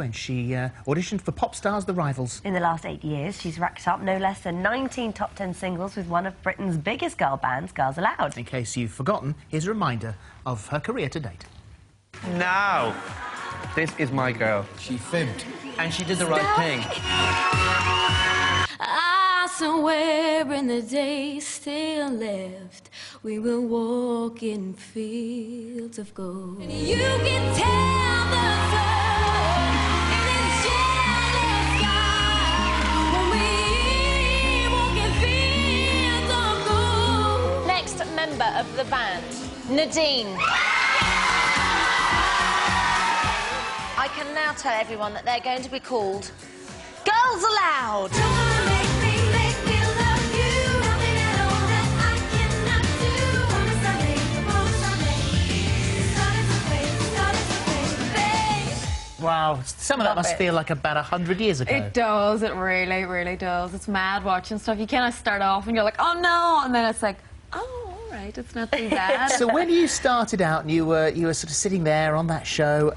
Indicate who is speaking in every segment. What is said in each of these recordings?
Speaker 1: when she auditioned for Pop Stars The Rivals.
Speaker 2: In the last 8 years, she's racked up no less than 19 top 10 singles with one of Britain's biggest girl bands, Girls Aloud.
Speaker 1: In case you've forgotten, here's a reminder of her career to date.
Speaker 3: Now, this is my girl.
Speaker 4: She fibbed.
Speaker 3: And she did the right thing.
Speaker 5: Somewhere in the day still left, we will walk in fields of gold. And you can tell the sun in its yellow sky when we walk in fields of gold.
Speaker 6: Next member of the band, Nadine. I can now tell everyone that they're going to be called Girls Aloud.
Speaker 1: Wow, some of that must feel like about 100 years ago.
Speaker 7: It does, it really, really does. It's mad watching stuff. You kind of start off and you're like, oh no, and then it's like, oh, all right, it's not too bad.
Speaker 1: So when you started out and you were sort of sitting there on that show,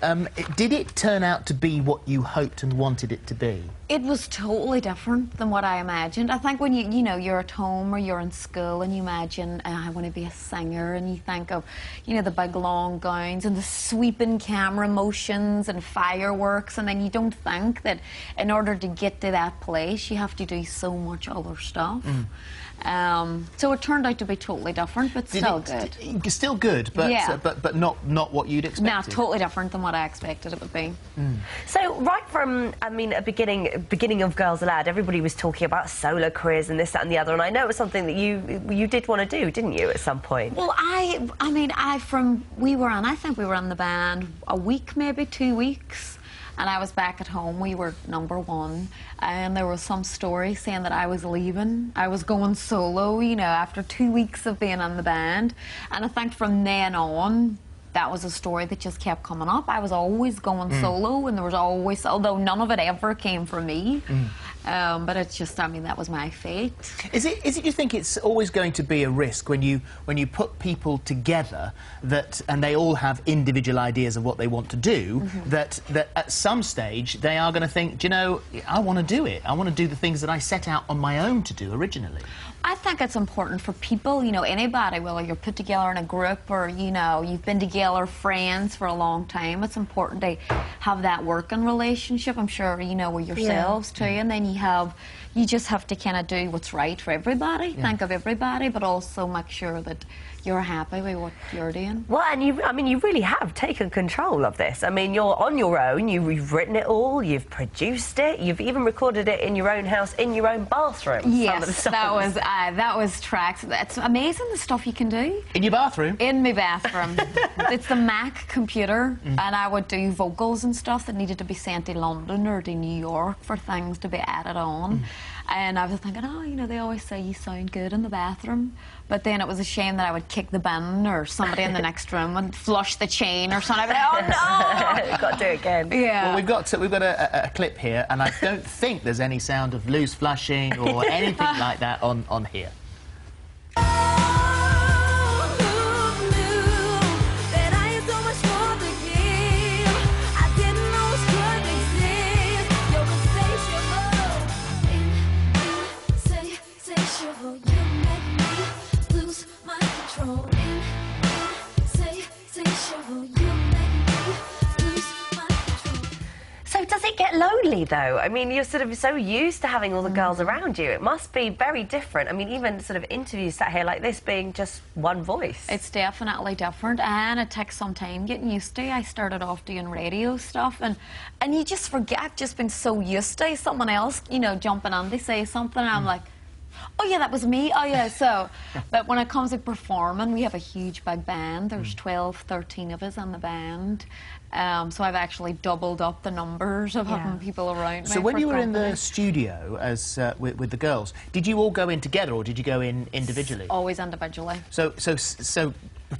Speaker 1: did it turn out to be what you hoped and wanted it to be?
Speaker 7: It was totally different than what I imagined. I think when you know, you're at home or you're in school and you imagine, I want to be a singer, and you think of, you know, the big long gowns and the sweeping camera motions and fireworks, and then you don't think that in order to get to that place, you have to do so much other stuff. So it turned out to be totally different, but still good.
Speaker 1: Still good, but
Speaker 7: yeah.
Speaker 1: but not what you'd expected.
Speaker 7: No, totally different than what I expected it would be.
Speaker 2: So right from, I mean, a beginning of Girls Aloud, everybody was talking about solo careers and this, that and the other, and I know it was something that you did want to do, didn't you, at some point?
Speaker 7: Well, I think we were in the band a week, maybe 2 weeks, and I was back at home. We were #1, and there was some story saying that I was leaving. I was going solo, you know, after 2 weeks of being in the band, and I think from then on, that was a story that just kept coming up. I was always going solo, and there was always, although none of it ever came from me, but it's just, I mean, that was my fate.
Speaker 1: Is it you think it's always going to be a risk when you put people together and they all have individual ideas of what they want to do, that at some stage they are going to think, do you know, I want to do it. I want to do the things that I set out on my own to do originally.
Speaker 7: I think it's important for people, you know, anybody, whether you're put together in a group or, you know, you've been together friends for a long time, it's important to have that working relationship, I'm sure, you know, with yourselves too, and then you just have to kind of do what's right for everybody, think of everybody, but also make sure that you're happy with what you're doing.
Speaker 2: Well, and you really have taken control of this. I mean, you're on your own, you've written it all, you've produced it, you've even recorded it in your own house, in your own bathroom.
Speaker 7: Yes, that was tracks. It's amazing the stuff you can do.
Speaker 1: In your bathroom?
Speaker 7: In my bathroom. It's the Mac computer, and I would do vocals and stuff that needed to be sent to London or to New York for things to be added on. And I was thinking, oh, you know, they always say you sound good in the bathroom. But then it was a shame that I would kick the bin, or somebody in the next room would flush the chain or something. I'd be like, oh no!
Speaker 2: You've got to do it again.
Speaker 7: Yeah.
Speaker 1: Well, we've got a clip here, and I don't think there's any sound of loose flushing or anything like that on here.
Speaker 2: So does it get lonely, though? I mean, you're sort of so used to having all the girls around you. It must be very different. I mean, even sort of interviews sat here like this being just one voice.
Speaker 7: It's definitely different, and it takes some time getting used to. I started off doing radio stuff, and you just forget. I've just been so used to someone else, you know, jumping on to say something, and I'm like, oh yeah, that was me. Oh yeah, so. But when it comes to performing, we have a huge big band. There's 12, 13 of us in the band. So I've actually doubled up the numbers of having people around me.
Speaker 1: So when you were in the studio as with the girls, did you all go in together or did you go in individually?
Speaker 7: Always individually.
Speaker 1: So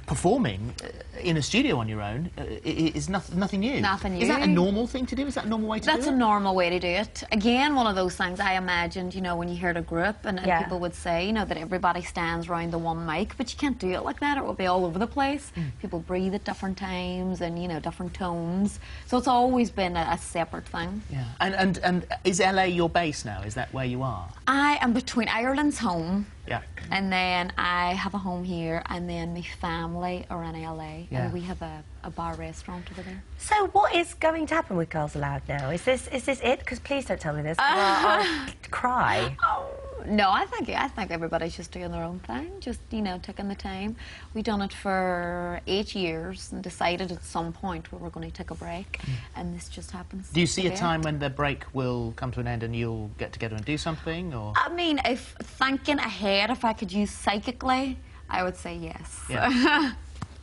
Speaker 1: performing in a studio on your own is nothing new.
Speaker 7: Nothing new.
Speaker 1: Is that a normal thing to do? Is that a normal way to do it?
Speaker 7: That's a normal way to do it. Again, one of those things I imagined, you know, when you heard a group and people would say, you know, that everybody stands around the one mic, but you can't do it like that. It will be all over the place. People breathe at different times and, you know, different tones. tones. So it's always been a separate thing.
Speaker 1: Yeah. And is LA your base now? Is that where you are?
Speaker 7: I am between Ireland's home.
Speaker 1: Yeah.
Speaker 7: And then I have a home here, and then my family are in LA,
Speaker 1: Yeah.
Speaker 7: and we have a bar restaurant over there.
Speaker 2: So what is going to happen with Girls Aloud now? Is this it? Because please don't tell me this. I'll cry.
Speaker 7: No, I think everybody's just doing their own thing, just, you know, taking the time. We've done it for 8 years and decided at some point we were going to take a break, and this just happens.
Speaker 1: Do you see
Speaker 7: to
Speaker 1: a
Speaker 7: be it.
Speaker 1: time when the break will come to an end and you'll get together and do something, or?
Speaker 7: I mean, if thinking ahead, if I could use psychically, I would say yes.
Speaker 1: Yeah.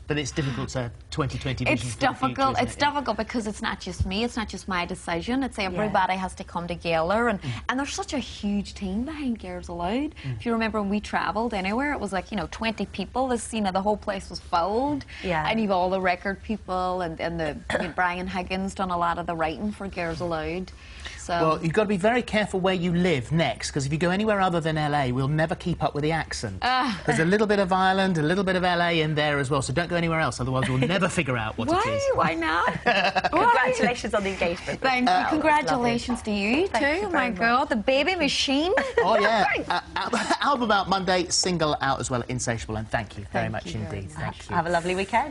Speaker 1: But it's difficult to 2020 vision.
Speaker 7: It's
Speaker 1: for the future,
Speaker 7: difficult.
Speaker 1: isn't
Speaker 7: It's
Speaker 1: it? Yeah.
Speaker 7: difficult because it's not just me. It's not just my decision. It's everybody has to come together, and there's such a huge team behind Girls Aloud. If you remember when we travelled anywhere, it was like 20 people. This the whole place was filled.
Speaker 2: Yeah.
Speaker 7: And you've all the record people and the Brian Higgins done a lot of the writing for Girls Aloud. So.
Speaker 1: Well, you've got to be very careful where you live next, because if you go anywhere other than LA, we'll never keep up with the accent. There's a little bit of Ireland, a little bit of LA in there as well, so don't go anywhere else, otherwise we'll never figure out what it is.
Speaker 7: Why not?
Speaker 2: Congratulations on the engagement.
Speaker 7: Thank you. Congratulations to you too.
Speaker 2: you
Speaker 7: Oh my
Speaker 2: very
Speaker 7: God, the baby machine.
Speaker 1: Oh, yeah. Album out Monday, single out as well, Insatiable, and thank you very
Speaker 7: Thank
Speaker 1: much
Speaker 7: you very
Speaker 1: indeed.
Speaker 7: much.
Speaker 1: Thank you.
Speaker 2: Have a lovely weekend.